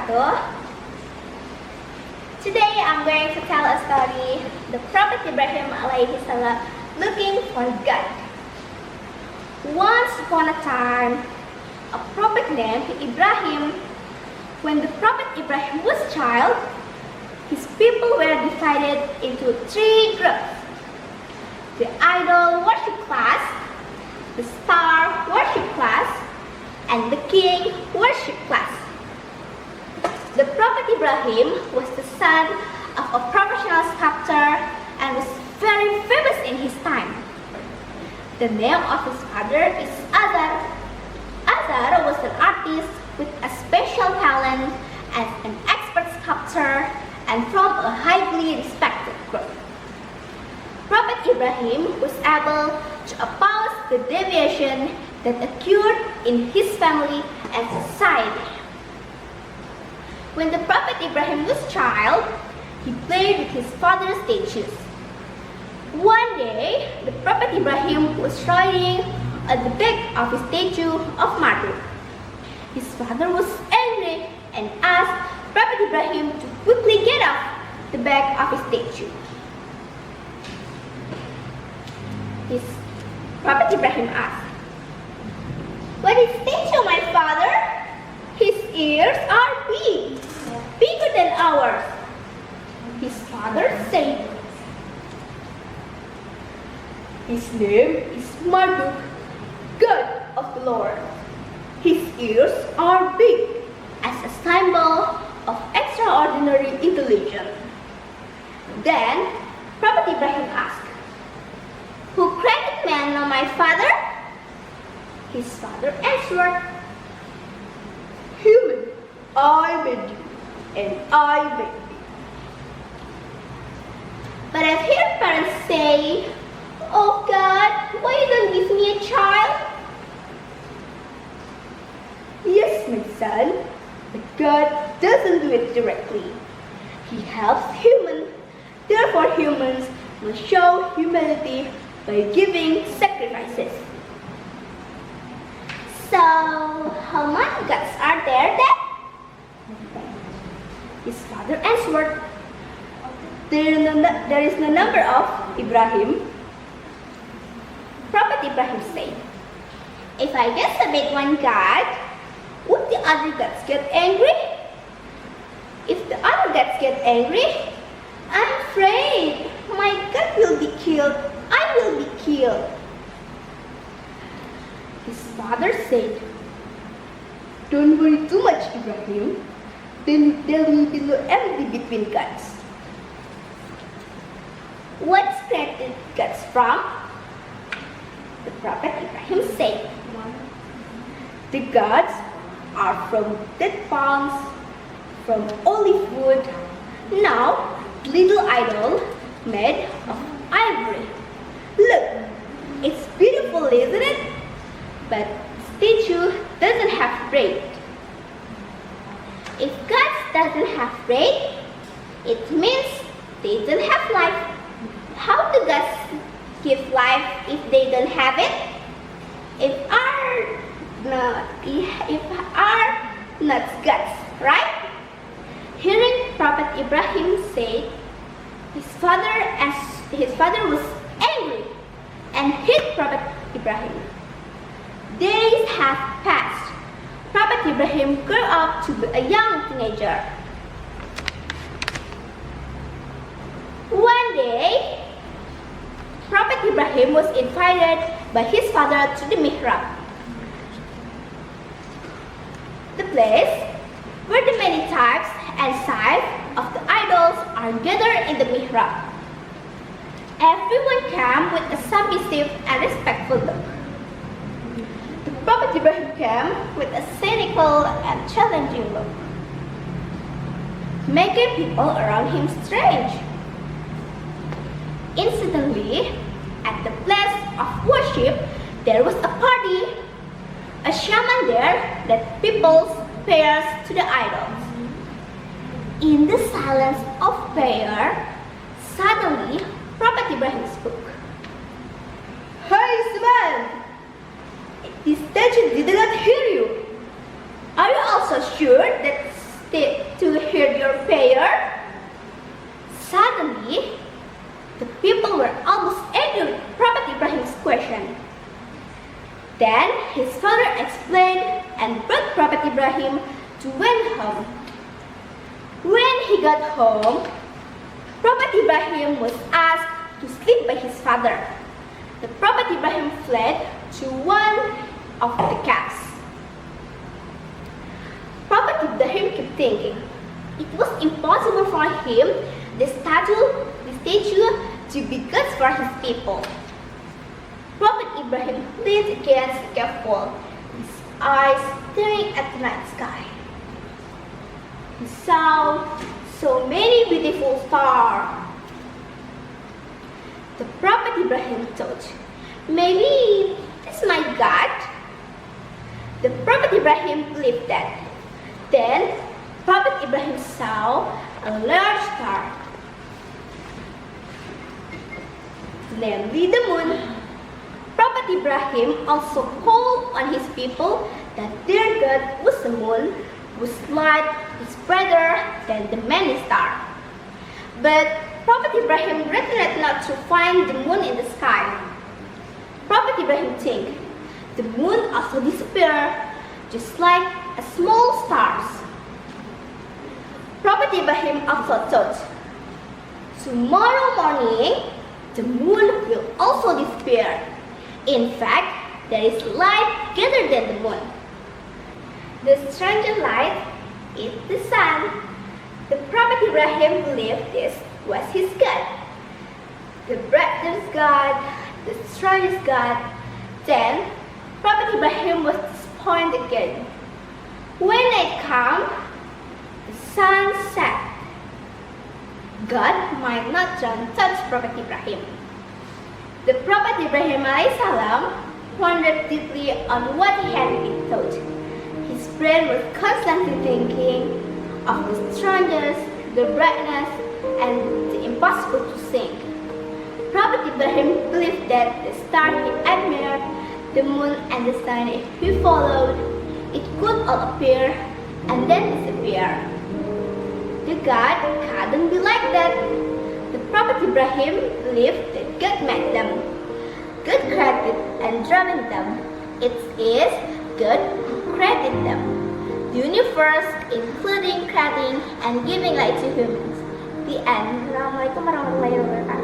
wabarakatuh. Today I'm going to tell a story, the Prophet Ibrahim alayhi salam looking for God. Once upon a time, a prophet named Ibrahim. When the Prophet Ibrahim was a child, his people were divided into three groups: the idol worship class, the star worship class, and the king worship class. The Prophet Ibrahim was the son of a professional sculptor and was very famous in his time. The name of his father is Azar. Azar was an artist with a special talent as an expert sculptor and from a highly respected group. Prophet Ibrahim was able to oppose the deviation that occurred in his family and society. When the Prophet Ibrahim was a child, he played with his father's statues. One day, the Prophet Ibrahim was riding at the back of his statue of Marduk. His father was angry and asked Prophet Ibrahim to quickly get off the back of his statue. Prophet Ibrahim asked, "What is statue, my father? His ears are big, bigger than ours." His father said, "His name is Marduk, God of the Lord. His ears are big as a symbol of extraordinary intelligence." Then Prophet Ibrahim asked, "Who created man, my father?" His father answered, "Human, I made you, and I made me." But I've heard parents say, "Oh God, why you don't give me a child?" Yes, my son, but God doesn't do it directly. He helps humans. Therefore, humans must show humanity by giving sacrifices. So, how many gods are there then? His father answered, There is no number of Ibrahim." Prophet Ibrahim said, "If I just submit one God, would the other gods get angry? If the other gods get angry, I'm afraid my God will be killed. I will be killed." His father said, "Don't worry too much, Ibrahim. Then there will be no enmity between gods." What's created gods from? The Prophet Ibrahim said, "The gods are from dead palms, from olive wood. Now, the little idol made of ivory. Look, it's beautiful, isn't it? But the statue doesn't have braid." If God doesn't have braid, it means they don't have life. How do gods give life if they don't have it? If are not gods, right? Hearing Prophet Ibrahim say, his father was angry and hit Prophet Ibrahim. Days have passed. Prophet Ibrahim grew up to be a young teenager. One day, Prophet Ibrahim was invited by his father to the mihrab, the place where the many types and sizes of the idols are gathered in the mihrab. Everyone came with a submissive and respectful look. The Prophet Ibrahim came with a cynical and challenging look, making people around him strange. Instantly, at the place of worship, there was a party. A shaman there led people's prayers to the idols. In the silence of prayer, suddenly Prophet Ibrahim spoke. "Hey, man! This statue did not hear you. Are you also sure that to hear your prayer? Suddenly, the people were almost angry with Prophet Ibrahim's question. Then his father explained and brought Prophet Ibrahim to went home. When he got home, Prophet Ibrahim was asked to sleep by his father. The Prophet Ibrahim fled to one of the caves. Prophet Ibrahim kept thinking. It was impossible for him, the statue, to be good for his people. Prophet Ibrahim leaned against the cave wall, his eyes staring at the night sky. He saw so many beautiful stars. The Prophet Ibrahim thought, maybe this is my God. The Prophet Ibrahim believed that. Then Prophet Ibrahim saw a large star, namely the moon. Prophet Ibrahim also called on his people that their God was the moon, whose light is brighter than the many stars. But Prophet Ibrahim regretted not to find the moon in the sky. Prophet Ibrahim think the moon also disappeared, just like a small stars. Prophet Ibrahim also thought, tomorrow morning the moon will also disappear. In fact, there is light greater than the moon. The stranger light is the sun. The Prophet Ibrahim believed this was his God. The brightest God, the strongest God. Then Prophet Ibrahim was disappointed again. When night came, the sun set. God might not touch Prophet Ibrahim. The Prophet Ibrahim ﷺ pondered deeply on what he had been taught. His brain was constantly thinking of the strangers, the brightness, and the impossible to sing. Prophet Ibrahim believed that the star he admired, the moon and the sun, if he followed, it could all appear and then disappear. The God couldn't be like that. The Prophet Ibrahim believed that God made them. God created and driven them. It is God who created them. The universe, including creating and giving light to humans. The end. Assalamualaikum warahmatullahi wabarakatuh.